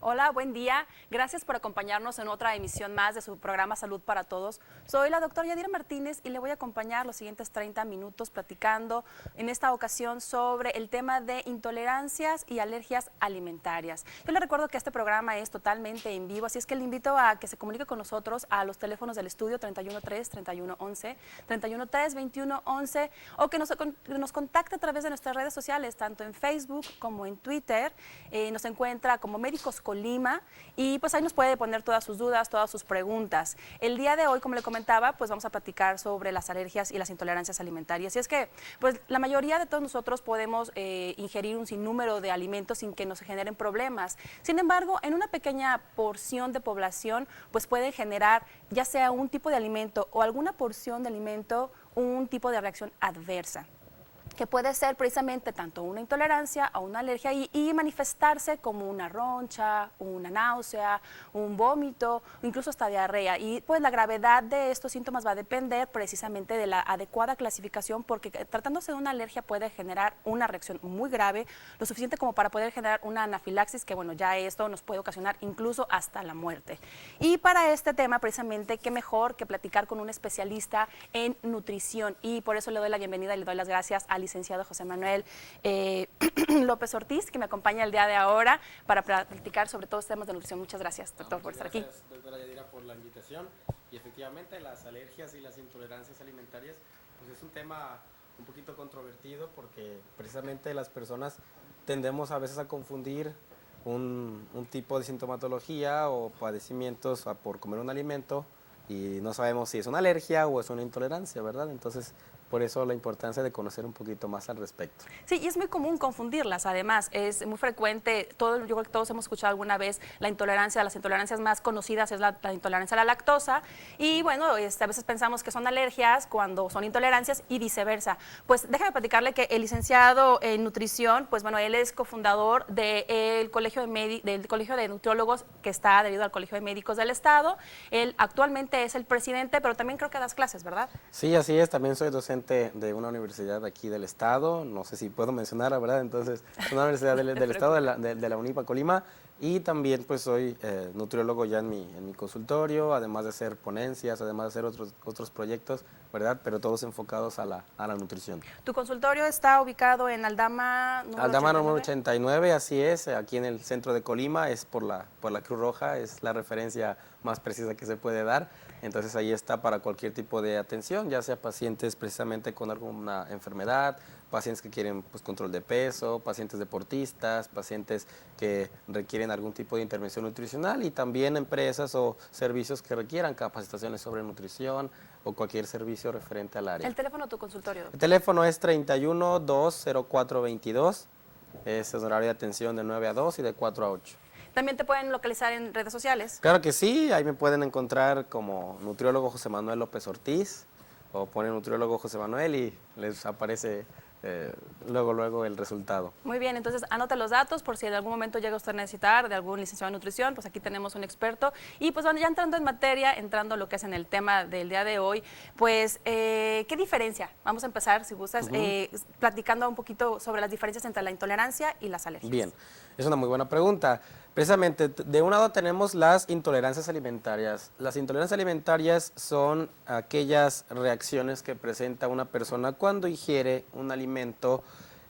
Hola, buen día. Gracias por acompañarnos en otra emisión más de su programa Salud para Todos. Soy la doctora Yadira Martínez y le voy a acompañar los siguientes 30 minutos platicando en esta ocasión sobre el tema de intolerancias y alergias alimentarias. Yo le recuerdo que este programa es totalmente en vivo, así es que le invito a que se comunique con nosotros a los teléfonos del estudio 313-3111, 313-2111 o que nos contacte a través de nuestras redes sociales, tanto en Facebook como en Twitter. Nos encuentra como Médicos Colima y pues ahí nos puede poner todas sus dudas, todas sus preguntas. El día de hoy, como le comentaba, pues vamos a platicar sobre las alergias y las intolerancias alimentarias. Y es que pues la mayoría de todos nosotros podemos ingerir un sinnúmero de alimentos sin que nos generen problemas. Sin embargo, en una pequeña porción de población pues puede generar ya sea un tipo de alimento o alguna porción de alimento un tipo de reacción adversa, que puede ser precisamente tanto una intolerancia o una alergia y manifestarse como una roncha, una náusea, un vómito, incluso hasta diarrea. Y pues la gravedad de estos síntomas va a depender precisamente de la adecuada clasificación, porque tratándose de una alergia puede generar una reacción muy grave, lo suficiente como para poder generar una anafilaxis, que bueno, ya esto nos puede ocasionar incluso hasta la muerte. Y para este tema, precisamente, qué mejor que platicar con un especialista en nutrición, y por eso le doy la bienvenida y le doy las gracias al licenciado José Manuel López Ortiz, que me acompaña el día de ahora para platicar sobre todos los temas de nutrición. Muchas gracias, doctor, por estar aquí. Muchas gracias, doctora Yadira, por la invitación. Y efectivamente, las alergias y las intolerancias alimentarias, pues es un tema un poquito controvertido porque precisamente las personas tendemos a veces a confundir un tipo de sintomatología o padecimientos por comer un alimento y no sabemos si es una alergia o es una intolerancia, ¿verdad? Entonces, por eso la importancia de conocer un poquito más al respecto. Sí, y es muy común confundirlas, además, es muy frecuente, yo creo que todos hemos escuchado alguna vez la intolerancia, las intolerancias más conocidas es la intolerancia a la lactosa, y bueno, a veces pensamos que son alergias cuando son intolerancias y viceversa. Pues déjame platicarle que el licenciado en nutrición, pues bueno, él es cofundador del Colegio de Nutriólogos, que está adherido al Colegio de Médicos del Estado. Él actualmente es el presidente, pero también creo que das clases, ¿verdad? Sí, así es, también soy docente de una universidad aquí del estado, no sé si puedo mencionar, la verdad, entonces es una universidad del estado de la UNIPA Colima, y también pues soy nutriólogo ya en mi consultorio, además de hacer ponencias, además de hacer otros proyectos, ¿verdad? Pero todos enfocados a la nutrición. Tu consultorio está ubicado en Aldama Número número 89, así es, aquí en el centro de Colima, es por la Cruz Roja, es la referencia más precisa que se puede dar. Entonces ahí está para cualquier tipo de atención, ya sea pacientes precisamente con alguna enfermedad, pacientes que quieren pues, control de peso, pacientes deportistas, pacientes que requieren algún tipo de intervención nutricional, y también empresas o servicios que requieran capacitaciones sobre nutrición o cualquier servicio referente al área. El teléfono de tu consultorio. El teléfono es 31-20422, es el horario de atención de 9 a 2 y de 4 a 8. También te pueden localizar en redes sociales. Claro que sí, ahí me pueden encontrar como nutriólogo José Manuel López Ortiz, o ponen nutriólogo José Manuel y les aparece luego el resultado. Muy bien, entonces anote los datos por si en algún momento llega usted a necesitar de algún licenciado en nutrición, pues aquí tenemos un experto. Y pues bueno, ya entrando en materia, entrando a lo que es en el tema del día de hoy, pues ¿qué diferencia? Vamos a empezar, si gustas, platicando un poquito sobre las diferencias entre la intolerancia y las alergias. Bien, es una muy buena pregunta. Precisamente, de un lado tenemos las intolerancias alimentarias. Las intolerancias alimentarias son aquellas reacciones que presenta una persona cuando ingiere un alimento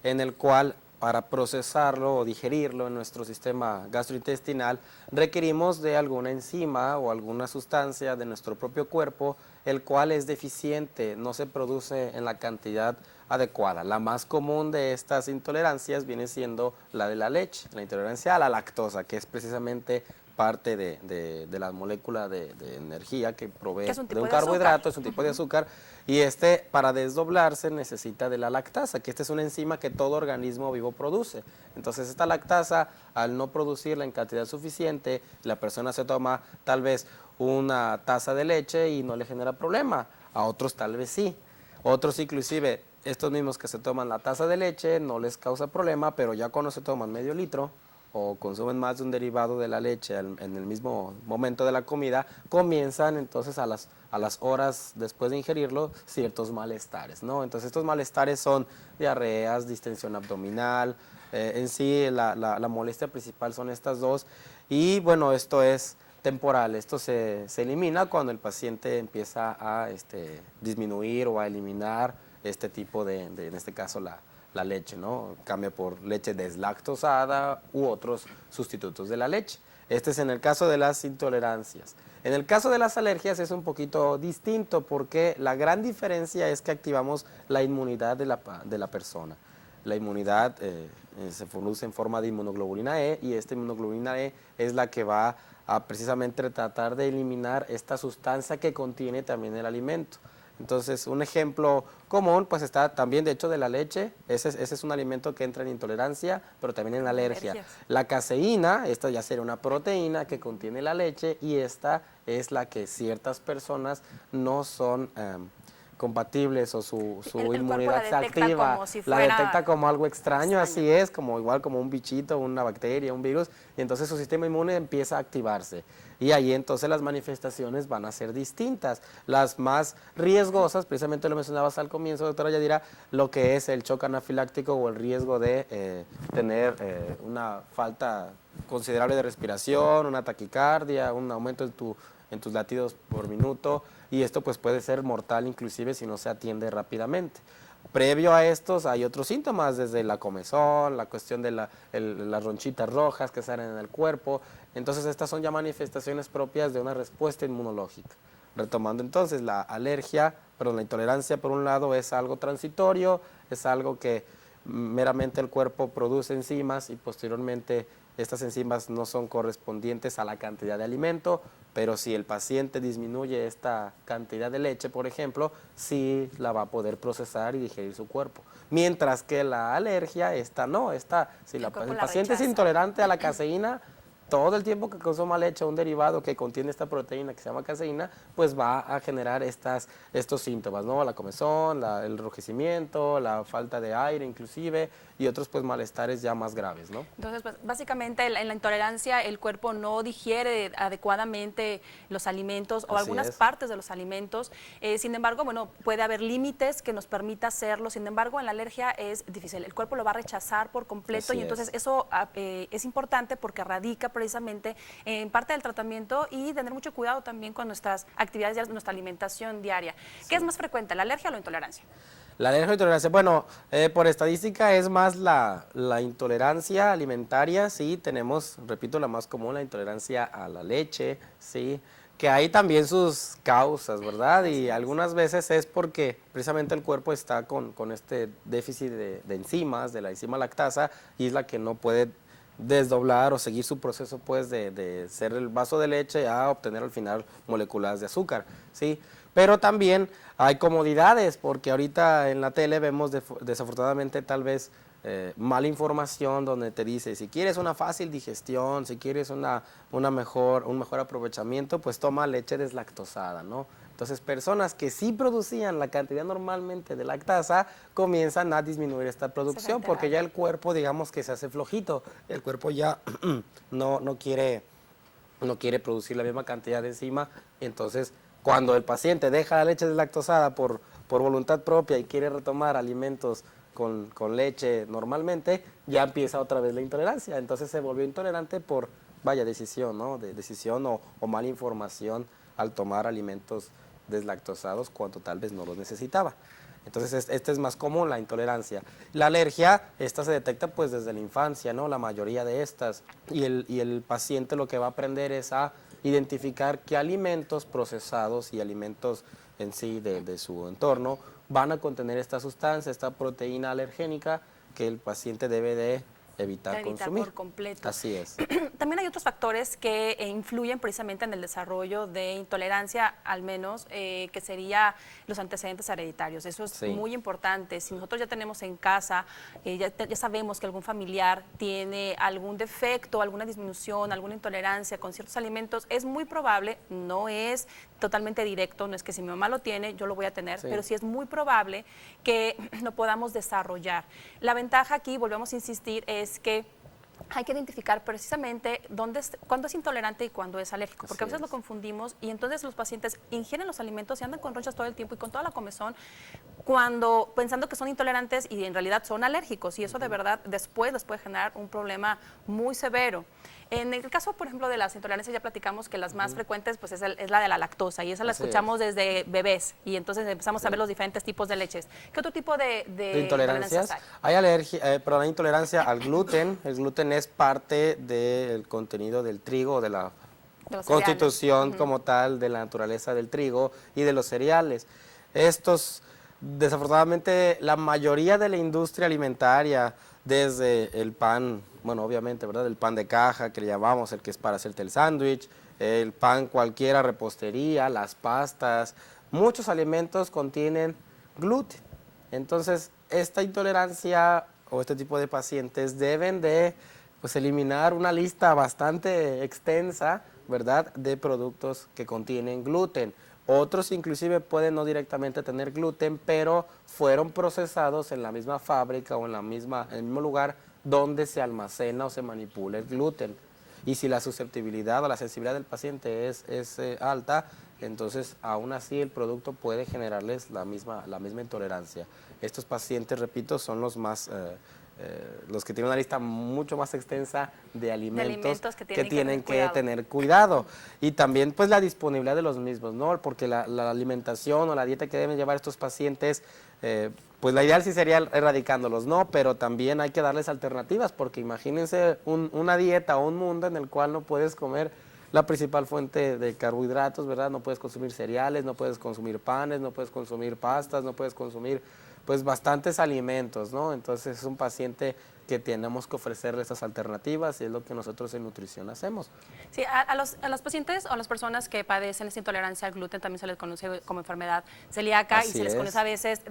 en el cual, para procesarlo o digerirlo en nuestro sistema gastrointestinal, requerimos de alguna enzima o alguna sustancia de nuestro propio cuerpo, el cual es deficiente, no se produce en la cantidad adecuada. La más común de estas intolerancias viene siendo la de la leche, la intolerancia a la lactosa, que es precisamente parte de la molécula de energía que provee de un carbohidrato, es un tipo de azúcar, y para desdoblarse necesita de la lactasa, que esta es una enzima que todo organismo vivo produce. Entonces esta lactasa, al no producirla en cantidad suficiente, la persona se toma tal vez una taza de leche y no le genera problema, a otros tal vez sí. Otros inclusive, estos mismos que se toman la taza de leche no les causa problema, pero ya cuando se toman medio litro o consumen más de un derivado de la leche en el mismo momento de la comida, comienzan entonces a las horas después de ingerirlo ciertos malestares, ¿no? Entonces estos malestares son diarreas, distensión abdominal, en sí la molestia principal son estas dos, Y bueno, esto es temporal, esto se elimina cuando el paciente empieza a disminuir o a eliminar este tipo en este caso la leche, ¿no? Cambia por leche deslactosada u otros sustitutos de la leche. Este es en el caso de las intolerancias. En el caso de las alergias es un poquito distinto porque la gran diferencia es que activamos la inmunidad de la persona. La inmunidad se produce en forma de inmunoglobulina E y esta inmunoglobulina E es la que va a precisamente tratar de eliminar esta sustancia que contiene también el alimento. Entonces, un ejemplo común, pues está también, de hecho, de la leche. Ese es un alimento que entra en intolerancia, pero también en alergia. La caseína, esta ya sería una proteína que contiene la leche y esta es la que ciertas personas no son compatibles o su inmunidad se activa, la detecta como algo extraño, así es, igual como un bichito, una bacteria, un virus, y entonces su sistema inmune empieza a activarse. Y ahí entonces las manifestaciones van a ser distintas. Las más riesgosas, precisamente lo mencionabas al comienzo, doctora Yadira, lo que es el shock anafiláctico o el riesgo de tener una falta considerable de respiración, una taquicardia, un aumento en tus latidos por minuto, y esto pues puede ser mortal inclusive si no se atiende rápidamente. Previo a estos hay otros síntomas, desde la comezón, la cuestión de las ronchitas rojas que salen en el cuerpo. Entonces estas son ya manifestaciones propias de una respuesta inmunológica. Retomando entonces, la intolerancia por un lado es algo transitorio, es algo que meramente el cuerpo produce enzimas y posteriormente estas enzimas no son correspondientes a la cantidad de alimento, pero si el paciente disminuye esta cantidad de leche, por ejemplo, sí la va a poder procesar y digerir su cuerpo. Mientras que la alergia, si el paciente es intolerante a la caseína, todo el tiempo que consuma leche o un derivado que contiene esta proteína que se llama caseína, pues va a generar estos síntomas, ¿no? La comezón, el enrojecimiento, la falta de aire inclusive, y otros pues malestares ya más graves, ¿no? Entonces, pues, básicamente en la intolerancia el cuerpo no digiere adecuadamente los alimentos o algunas partes de los alimentos. Sin embargo, bueno, puede haber límites que nos permita hacerlo. Sin embargo, en la alergia es difícil. El cuerpo lo va a rechazar por completo y entonces eso es importante porque radica precisamente en parte del tratamiento y tener mucho cuidado también con nuestras actividades diarias, nuestra alimentación diaria. ¿Qué es más frecuente, la alergia o la intolerancia? La alergia o intolerancia, bueno, por estadística es más la intolerancia alimentaria, sí, tenemos, repito, la más común, la intolerancia a la leche, sí, que hay también sus causas, ¿verdad? Y algunas veces es porque precisamente el cuerpo está con este déficit de enzimas, de la enzima lactasa, y es la que no puede desdoblar o seguir su proceso pues de ser el vaso de leche a obtener al final moléculas de azúcar, ¿sí? Pero también hay comodidades, porque ahorita en la tele vemos desafortunadamente tal vez mala información donde te dice, si quieres una fácil digestión, si quieres un mejor aprovechamiento, pues toma leche deslactosada, ¿no? Entonces, personas que sí producían la cantidad normalmente de lactasa comienzan a disminuir esta producción porque ya el cuerpo, digamos que se hace flojito, el cuerpo ya no quiere producir la misma cantidad de enzima, entonces cuando el paciente deja la leche deslactosada por voluntad propia y quiere retomar alimentos con leche normalmente, ya empieza otra vez la intolerancia, entonces se volvió intolerante por, decisión, ¿no? Decisión o mala información al tomar alimentos deslactosados cuando tal vez no los necesitaba. Entonces, este es más común, la intolerancia. La alergia, esta se detecta pues desde la infancia, ¿no? La mayoría de estas. Y el paciente lo que va a aprender es a identificar qué alimentos procesados y alimentos en sí de su entorno van a contener esta sustancia, esta proteína alergénica que el paciente debe de evitar consumir por completo. Así es. También hay otros factores que influyen precisamente en el desarrollo de intolerancia, al menos, que sería los antecedentes hereditarios. Eso es muy importante. Si nosotros ya tenemos en casa, ya sabemos que algún familiar tiene algún defecto, alguna disminución, alguna intolerancia con ciertos alimentos, es muy probable, no es totalmente directo, no es que si mi mamá lo tiene, yo lo voy a tener, pero sí es muy probable que lo podamos desarrollar. La ventaja aquí, volvemos a insistir, es que hay que identificar precisamente cuándo es intolerante y cuándo es alérgico, porque a veces lo confundimos y entonces los pacientes ingieren los alimentos y andan con ronchas todo el tiempo y con toda la comezón, cuando pensando que son intolerantes y en realidad son alérgicos, y eso de verdad después les puede generar un problema muy severo. En el caso, por ejemplo, de las intolerancias, ya platicamos que las más frecuentes pues, es la de la lactosa, y esa la Así escuchamos desde bebés, y entonces empezamos a ver los diferentes tipos de leches. ¿Qué otro tipo ¿De intolerancias intolerancias? hay? Hay perdón, intolerancia al gluten. El gluten es parte del contenido del trigo o de la De los cereales. constitución como tal de la naturaleza del trigo y de los cereales. Estos, desafortunadamente, la mayoría de la industria alimentaria, desde el pan, bueno, obviamente, ¿verdad? El pan de caja, que le llamamos, el que es para hacerte el sándwich, el pan cualquiera, repostería, las pastas, muchos alimentos contienen gluten. Entonces, esta intolerancia o este tipo de pacientes deben de pues, eliminar una lista bastante extensa, ¿verdad?, de productos que contienen gluten. Otros inclusive pueden no directamente tener gluten, pero fueron procesados en la misma fábrica o en el mismo lugar donde se almacena o se manipula el gluten. Y si la susceptibilidad o la sensibilidad del paciente es alta, entonces aún así el producto puede generarles la misma intolerancia. Estos pacientes, repito, son los que tienen una lista mucho más extensa de alimentos que tienen que tener cuidado. Y también pues la disponibilidad de los mismos, ¿no? Porque la alimentación o la dieta que deben llevar estos pacientes, pues la ideal sí sería erradicándolos, ¿no? Pero también hay que darles alternativas, porque imagínense una dieta o un mundo en el cual no puedes comer la principal fuente de carbohidratos, ¿verdad? No puedes consumir cereales, no puedes consumir panes, no puedes consumir pastas, no puedes consumir pues bastantes alimentos, ¿no? Entonces es un paciente que tenemos que ofrecerle esas alternativas y es lo que nosotros en nutrición hacemos. Sí, a los pacientes o a las personas que padecen esta intolerancia al gluten también se les conoce como enfermedad celíaca y se les conoce a veces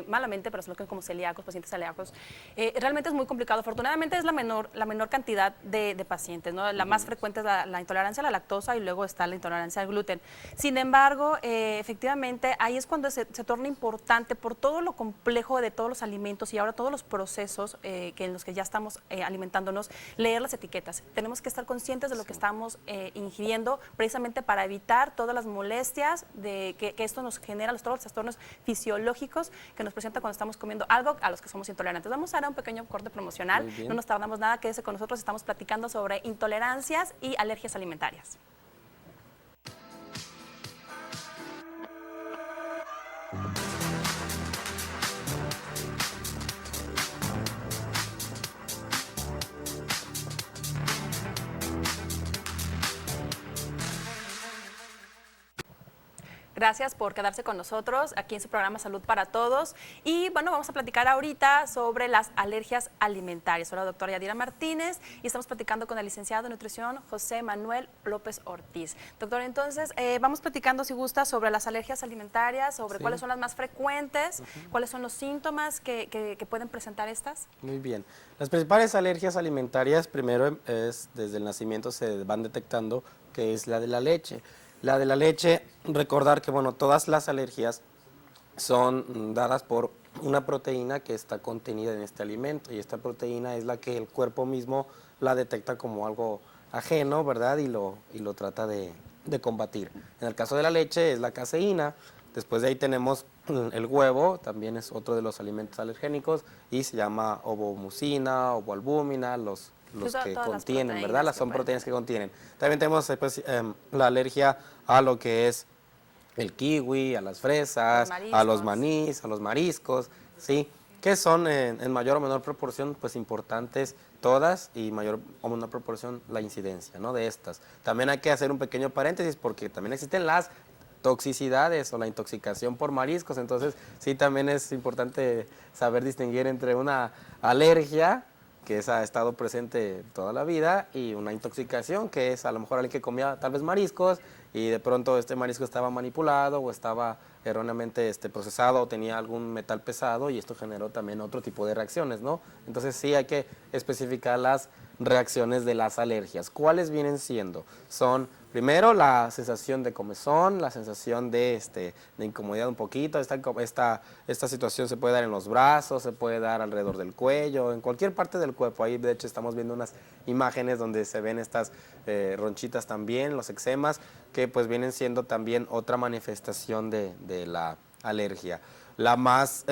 malamente, pero se les conoce como celíacos, pacientes celíacos. Realmente es muy complicado. Afortunadamente es la menor cantidad de pacientes, ¿no? La más frecuente es la intolerancia a la lactosa y luego está la intolerancia al gluten. Sin embargo, efectivamente, ahí es cuando se torna importante por todo lo complejo de todos los alimentos y ahora todos los procesos en los que ya estamos alimentándonos, leer las etiquetas. Tenemos que estar conscientes de lo que estamos ingiriendo precisamente para evitar todas las molestias que esto nos genera, todos los trastornos fisiológicos que nos presenta cuando estamos comiendo algo a los que somos intolerantes. Vamos a dar un pequeño corte promocional, no nos tardamos nada, quédese con nosotros, estamos platicando sobre intolerancias y alergias alimentarias. Gracias por quedarse con nosotros aquí en su programa Salud para Todos. Y bueno, vamos a platicar ahorita sobre las alergias alimentarias. Soy la doctora Yadira Martínez y estamos platicando con el licenciado en nutrición José Manuel López Ortiz. Doctor, entonces vamos platicando, si gusta, sobre las alergias alimentarias, sobre cuáles son las más frecuentes, cuáles son los síntomas que pueden presentar estas. Muy bien. Las principales alergias alimentarias, primero es desde el nacimiento se van detectando, que es la de la leche. La de la leche, recordar que bueno, todas las alergias son dadas por una proteína que está contenida en este alimento y esta proteína es la que el cuerpo mismo la detecta como algo ajeno, ¿verdad? Y lo trata de combatir. En el caso de la leche es la caseína, después de ahí tenemos el huevo, también es otro de los alimentos alergénicos y se llama ovomucina, ovoalbúmina, los que contienen, ¿verdad? Son proteínas que contienen. También tenemos la alergia a lo que es el kiwi, a las fresas, a los manís, a los mariscos, ¿sí? Que son en mayor o menor proporción pues importantes todas y mayor o menor proporción la incidencia, ¿no? De estas. También hay que hacer un pequeño paréntesis porque también existen las toxicidades o la intoxicación por mariscos, entonces sí también es importante saber distinguir entre una alergia que esa ha estado presente toda la vida, y una intoxicación, que es a lo mejor alguien que comía tal vez mariscos y de pronto este marisco estaba manipulado o estaba erróneamente procesado o tenía algún metal pesado y esto generó también otro tipo de reacciones, ¿no? Entonces sí hay que especificar las reacciones de las alergias. ¿Cuáles vienen siendo? Son primero la sensación de comezón, la sensación de incomodidad un poquito. Esta situación se puede dar en los brazos, se puede dar alrededor del cuello, en cualquier parte del cuerpo. Ahí de hecho estamos viendo unas imágenes donde se ven estas ronchitas también, los eczemas, que pues vienen siendo también otra manifestación de la alergia. La más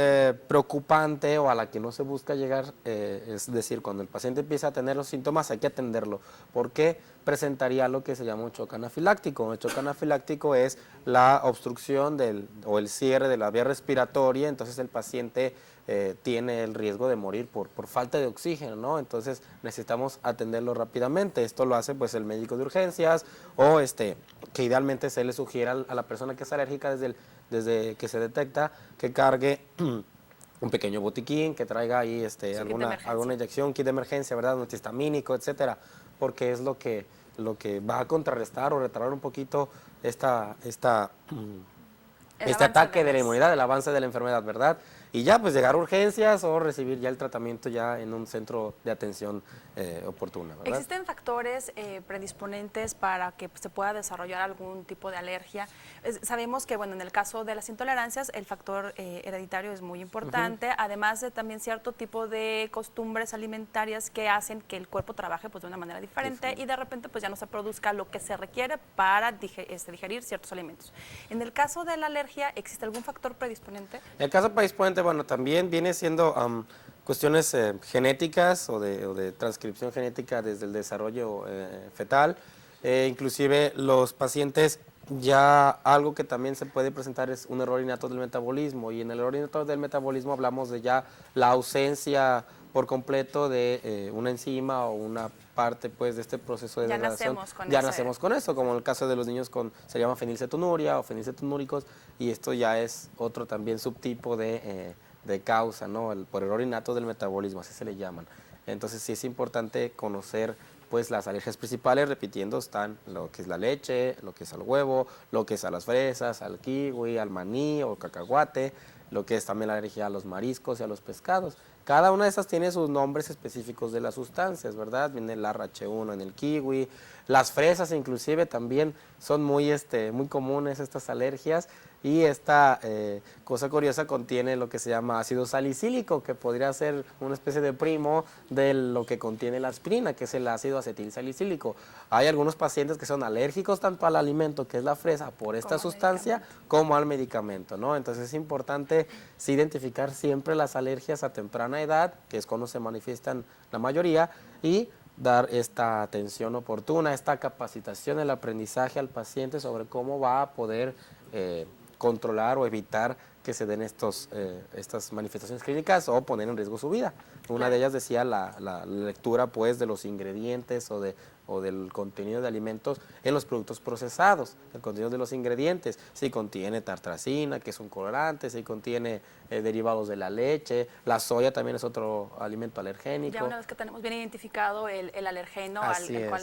preocupante o a la que no se busca llegar, es decir, cuando el paciente empieza a tener los síntomas hay que atenderlo, porque presentaría lo que se llama un choque anafiláctico. El choque anafiláctico es la obstrucción o el cierre de la vía respiratoria, entonces el paciente tiene el riesgo de morir por falta de oxígeno, ¿no? Entonces necesitamos atenderlo rápidamente. Esto lo hace pues el médico de urgencias o que idealmente se le sugiera a la persona que es alérgica desde que se detecta que cargue un pequeño botiquín, que traiga ahí alguna inyección, kit de emergencia, ¿verdad? Un antihistamínico, etcétera, porque es lo que va a contrarrestar o retardar un poquito este ataque de la inmunidad, el avance de la enfermedad, ¿verdad? Y ya pues llegar a urgencias o recibir ya el tratamiento ya en un centro de atención oportuna, ¿verdad? ¿Existen factores predisponentes para que se pueda desarrollar algún tipo de alergia? Sabemos que, bueno, en el caso de las intolerancias, el factor hereditario es muy importante, además de también cierto tipo de costumbres alimentarias que hacen que el cuerpo trabaje pues de una manera diferente y de repente pues ya no se produzca lo que se requiere para digerir ciertos alimentos. En el caso de la alergia, ¿existe algún factor predisponente? El caso predisponente, bueno, también viene siendo cuestiones genéticas o de transcripción genética desde el desarrollo fetal. Inclusive los pacientes, ya algo que también se puede presentar es un error innato del metabolismo, y en el error innato del metabolismo hablamos de ya la ausencia por completo de una enzima o una parte pues de este proceso de degradación. Nacemos con eso, como en el caso de los niños se llama fenilcetonuria o fenilcetonúricos, y esto ya es otro también subtipo de causa, ¿no? Por error innato del metabolismo, así se le llaman. Entonces sí es importante conocer pues las alergias principales, repitiendo, están lo que es la leche, lo que es al huevo, lo que es a las fresas, al kiwi, al maní o cacahuate, lo que es también la alergia a los mariscos y a los pescados. Cada una de esas tiene sus nombres específicos de las sustancias, ¿verdad? Viene el RH1 en el kiwi, las fresas inclusive también son muy comunes estas alergias, y esta cosa curiosa contiene lo que se llama ácido salicílico, que podría ser una especie de primo de lo que contiene la aspirina, que es el ácido acetilsalicílico. Hay algunos pacientes que son alérgicos tanto al alimento, que es la fresa, por esta sustancia, como al medicamento, ¿no? Entonces es importante sí identificar siempre las alergias a temprana edad, que es cuando se manifiestan la mayoría, y dar esta atención oportuna, esta capacitación, el aprendizaje al paciente sobre cómo va a poder controlar o evitar que se den estas manifestaciones clínicas o poner en riesgo su vida. Una de ellas decía la lectura pues de los ingredientes o del contenido de alimentos en los productos procesados, el contenido de los ingredientes, si contiene tartrazina, que es un colorante, si contiene derivados de la leche, la soya también es otro alimento alergénico. Ya una vez que tenemos bien identificado el alergeno,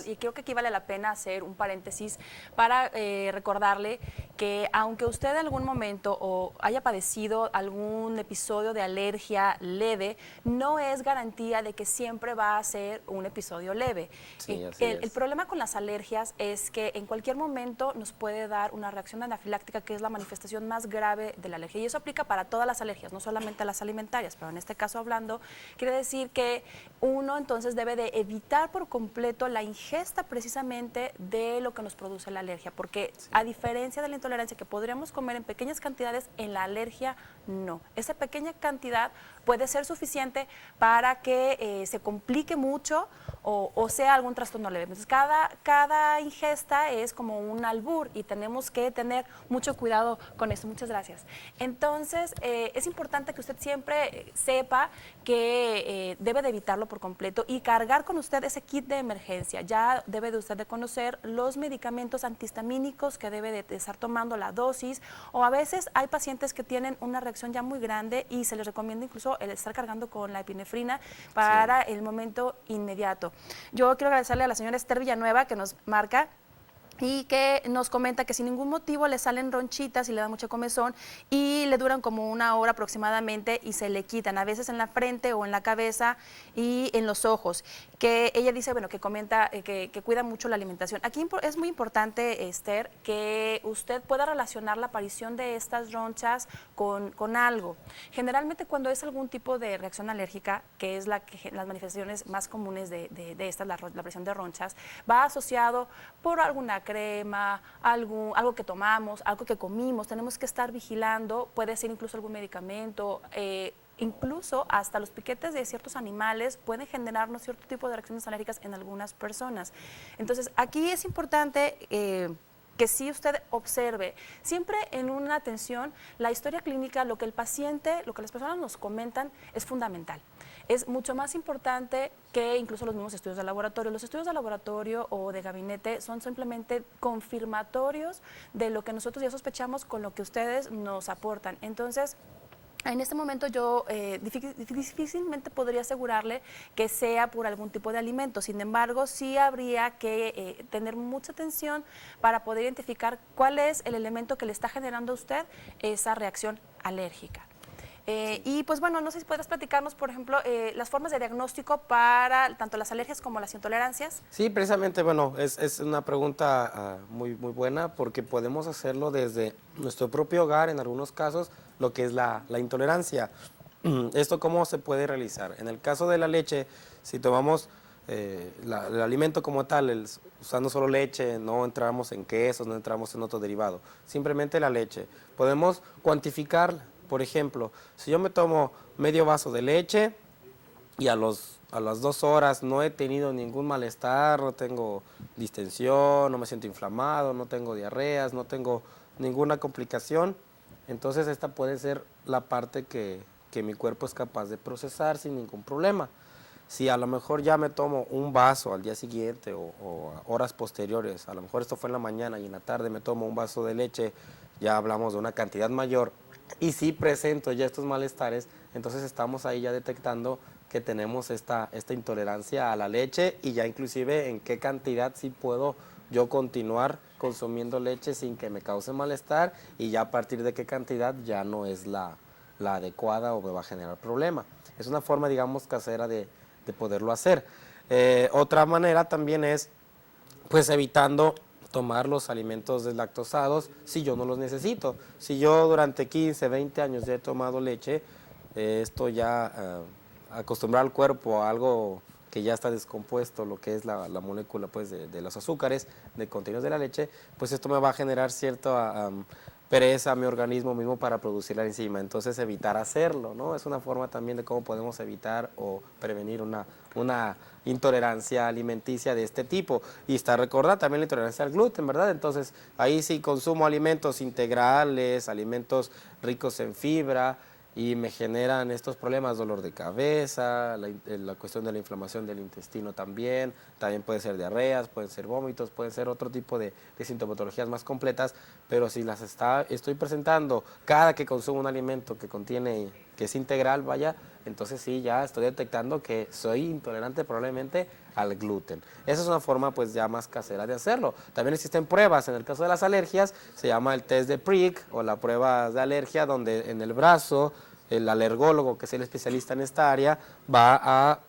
y creo que aquí vale la pena hacer un paréntesis para recordarle que aunque usted en algún momento o haya padecido algún episodio de alergia leve, no es garantía de que siempre va a ser un episodio leve. Sí, El problema con las alergias es que en cualquier momento nos puede dar una reacción anafiláctica, que es la manifestación más grave de la alergia, y eso aplica para todas las alergias, no solamente a las alimentarias, pero en este caso hablando, quiere decir que uno entonces debe de evitar por completo la ingesta precisamente de lo que nos produce la alergia, porque a diferencia de la intolerancia, que podríamos comer en pequeñas cantidades, en la alergia no. Esa pequeña cantidad puede ser suficiente para que se complique mucho o sea algún trastorno leve. Entonces, cada ingesta es como un albur y tenemos que tener mucho cuidado con eso. Muchas gracias. Entonces, es importante que usted siempre sepa que debe de evitarlo por completo y cargar con usted ese kit de emergencia. Ya debe de usted de conocer los medicamentos antihistamínicos que debe de estar tomando, la dosis, o a veces hay pacientes que tienen una reacción ya muy grande y se les recomienda incluso el estar cargando con la epinefrina para el momento inmediato. Yo quiero agradecerle a la señora Esther Villanueva, que nos marca y que nos comenta que sin ningún motivo le salen ronchitas y le da mucha comezón y le duran como 1 hora aproximadamente y se le quitan, a veces en la frente o en la cabeza y en los ojos. Que ella dice, bueno, que comenta que cuida mucho la alimentación. Aquí es muy importante, Esther, que usted pueda relacionar la aparición de estas ronchas con algo. Generalmente cuando es algún tipo de reacción alérgica, que es las manifestaciones más comunes de estas, la aparición de ronchas, va asociado por alguna crema, algo que tomamos, algo que comimos, tenemos que estar vigilando, puede ser incluso algún medicamento, incluso hasta los piquetes de ciertos animales pueden generarnos cierto tipo de reacciones alérgicas en algunas personas. Entonces, aquí es importante que sí usted observe, siempre en una atención, la historia clínica, lo que el paciente, lo que las personas nos comentan es fundamental. Es mucho más importante que incluso los mismos estudios de laboratorio. Los estudios de laboratorio o de gabinete son simplemente confirmatorios de lo que nosotros ya sospechamos con lo que ustedes nos aportan. Entonces, en este momento yo difícilmente podría asegurarle que sea por algún tipo de alimento. Sin embargo, sí habría que tener mucha atención para poder identificar cuál es el elemento que le está generando a usted esa reacción alérgica. Y pues bueno, no sé si podrías platicarnos, por ejemplo, las formas de diagnóstico para tanto las alergias como las intolerancias. Sí, precisamente, bueno, es una pregunta muy buena porque podemos hacerlo desde nuestro propio hogar en algunos casos, lo que es la intolerancia. ¿Esto cómo se puede realizar? En el caso de la leche, si tomamos el alimento como tal, usando solo leche, no entramos en quesos, no entramos en otro derivado, simplemente la leche. Podemos cuantificarla. Por ejemplo, si yo me tomo medio vaso de leche y a las 2 horas no he tenido ningún malestar, no tengo distensión, no me siento inflamado, no tengo diarreas, no tengo ninguna complicación, entonces esta puede ser la parte que mi cuerpo es capaz de procesar sin ningún problema. Si a lo mejor ya me tomo un vaso al día siguiente o horas posteriores, a lo mejor esto fue en la mañana y en la tarde me tomo un vaso de leche, ya hablamos de una cantidad mayor, y si presento ya estos malestares, entonces estamos ahí ya detectando que tenemos esta intolerancia a la leche y ya inclusive en qué cantidad sí puedo yo continuar consumiendo leche sin que me cause malestar y ya a partir de qué cantidad ya no es la adecuada o me va a generar problema. Es una forma, digamos, casera de poderlo hacer. Otra manera también es pues evitando tomar los alimentos deslactosados si yo no los necesito. Si yo durante 15, 20 años ya he tomado leche, esto ya acostumbrar al cuerpo a algo que ya está descompuesto, lo que es la molécula pues, de los azúcares, de contenidos de la leche, pues esto me va a generar cierta pereza a mi organismo mismo para producir la enzima. Entonces evitar hacerlo, ¿no? Es una forma también de cómo podemos evitar o prevenir una intolerancia alimenticia de este tipo. Y está recordada también la intolerancia al gluten, ¿verdad? Entonces ahí sí consumo alimentos integrales, alimentos ricos en fibra, y me generan estos problemas, dolor de cabeza, la cuestión de la inflamación del intestino también puede ser diarreas, pueden ser vómitos, pueden ser otro tipo de sintomatologías más completas, pero si las estoy presentando cada que consumo un alimento que es integral, vaya, entonces sí, ya estoy detectando que soy intolerante probablemente al gluten. Esa es una forma pues ya más casera de hacerlo. También existen pruebas, en el caso de las alergias, se llama el test de Prick o la prueba de alergia, donde en el brazo el alergólogo, que es el especialista en esta área, va a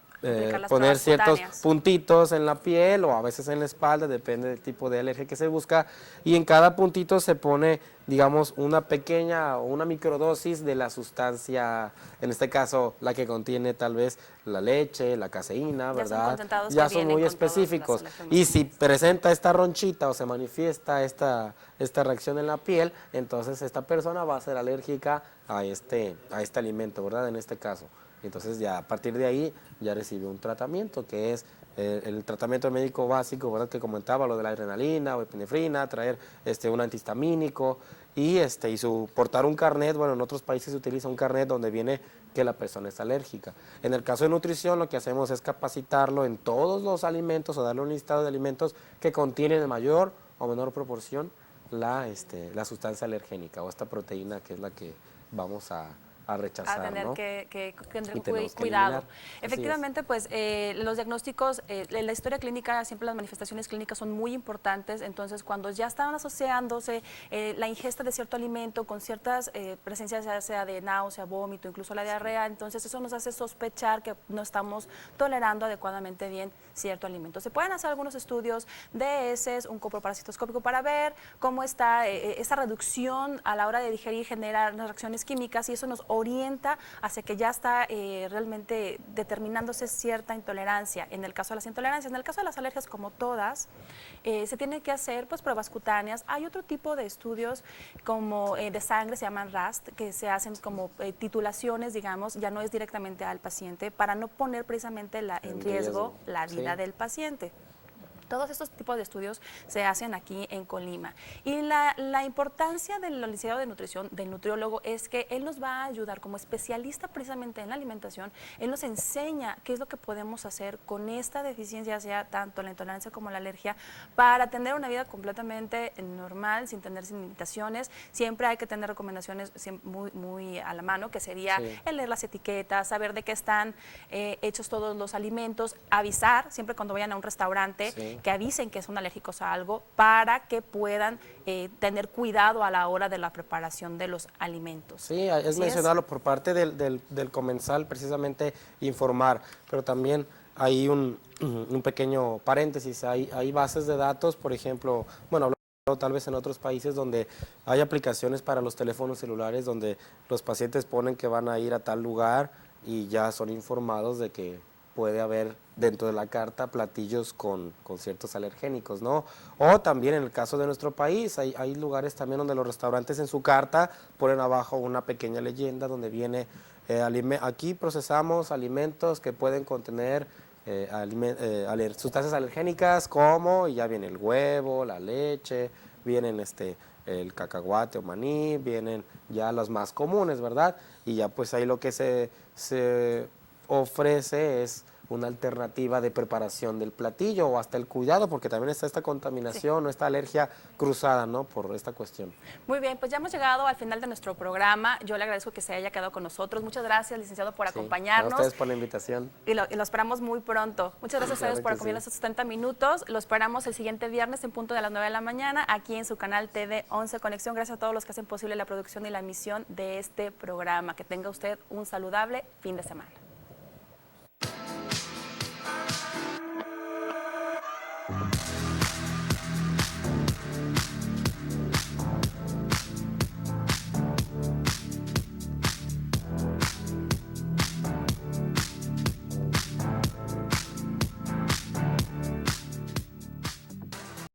poner ciertos puntitos en la piel o a veces en la espalda, depende del tipo de alergia que se busca, y en cada puntito se pone, digamos, una pequeña o una microdosis de la sustancia, en este caso la que contiene tal vez la leche, la caseína, ¿verdad? Ya son muy específicos. Y si presenta esta ronchita o se manifiesta esta reacción en la piel, entonces esta persona va a ser alérgica a este alimento, ¿verdad? En este caso. Entonces ya a partir de ahí ya recibe un tratamiento que es el tratamiento médico básico, ¿verdad? Que comentaba, lo de la adrenalina o epinefrina, traer un antihistamínico y portar un carnet. Bueno, en otros países se utiliza un carnet donde viene que la persona es alérgica. En el caso de nutrición, lo que hacemos es capacitarlo en todos los alimentos o darle un listado de alimentos que contienen en mayor o menor proporción la sustancia alergénica o esta proteína que es la que vamos a rechazar, a tener ¿no? que tener que cuidado. eliminar. Efectivamente, pues los diagnósticos, la historia clínica, siempre las manifestaciones clínicas son muy importantes, entonces cuando ya están asociándose la ingesta de cierto alimento con ciertas presencias, ya sea de náusea, vómito, incluso la diarrea, entonces eso nos hace sospechar que no estamos tolerando adecuadamente bien cierto alimento. Se pueden hacer algunos estudios de heces, un coproparasitoscópico para ver cómo está esa reducción a la hora de digerir, genera reacciones químicas y eso nos orienta hacia que ya está realmente determinándose cierta intolerancia. En el caso de las intolerancias, en el caso de las alergias, como todas, se tienen que hacer pues pruebas cutáneas. Hay otro tipo de estudios como de sangre, se llaman RAST, que se hacen como titulaciones, digamos, ya no es directamente al paciente, para no poner precisamente en riesgo la vida del paciente. Todos estos tipos de estudios se hacen aquí en Colima. Y la importancia del licenciado de nutrición, del nutriólogo, es que él nos va a ayudar como especialista precisamente en la alimentación. Él nos enseña qué es lo que podemos hacer con esta deficiencia, sea tanto la intolerancia como la alergia, para tener una vida completamente normal, sin tener limitaciones. Siempre hay que tener recomendaciones muy a la mano, que sería el leer las etiquetas, saber de qué están hechos todos los alimentos, avisar siempre cuando vayan a un restaurante, que avisen que son alérgicos a algo, para que puedan tener cuidado a la hora de la preparación de los alimentos. Sí, es mencionarlo por parte del comensal, precisamente informar, pero también hay un pequeño paréntesis, hay bases de datos, por ejemplo, bueno, hablando tal vez en otros países donde hay aplicaciones para los teléfonos celulares donde los pacientes ponen que van a ir a tal lugar y ya son informados de que puede haber dentro de la carta platillos con ciertos alergénicos, ¿no? O también en el caso de nuestro país, hay lugares también donde los restaurantes en su carta ponen abajo una pequeña leyenda donde viene, aquí procesamos alimentos que pueden contener sustancias alergénicas como, y ya viene el huevo, la leche, vienen el cacahuate o maní, vienen ya los más comunes, ¿verdad? Y ya pues ahí lo que se ofrece es una alternativa de preparación del platillo o hasta el cuidado, porque también está esta contaminación o esta alergia cruzada, ¿no? Por esta cuestión. Muy bien, pues ya hemos llegado al final de nuestro programa. Yo le agradezco que se haya quedado con nosotros. Muchas gracias, licenciado, por acompañarnos. A ustedes por la invitación. Y lo esperamos muy pronto. Muchas gracias a ustedes por acompañarnos estos 30 minutos. Lo esperamos el siguiente viernes en punto de las 9 de la mañana, aquí en su canal TV 11 Conexión. Gracias a todos los que hacen posible la producción y la emisión de este programa. Que tenga usted un saludable fin de semana.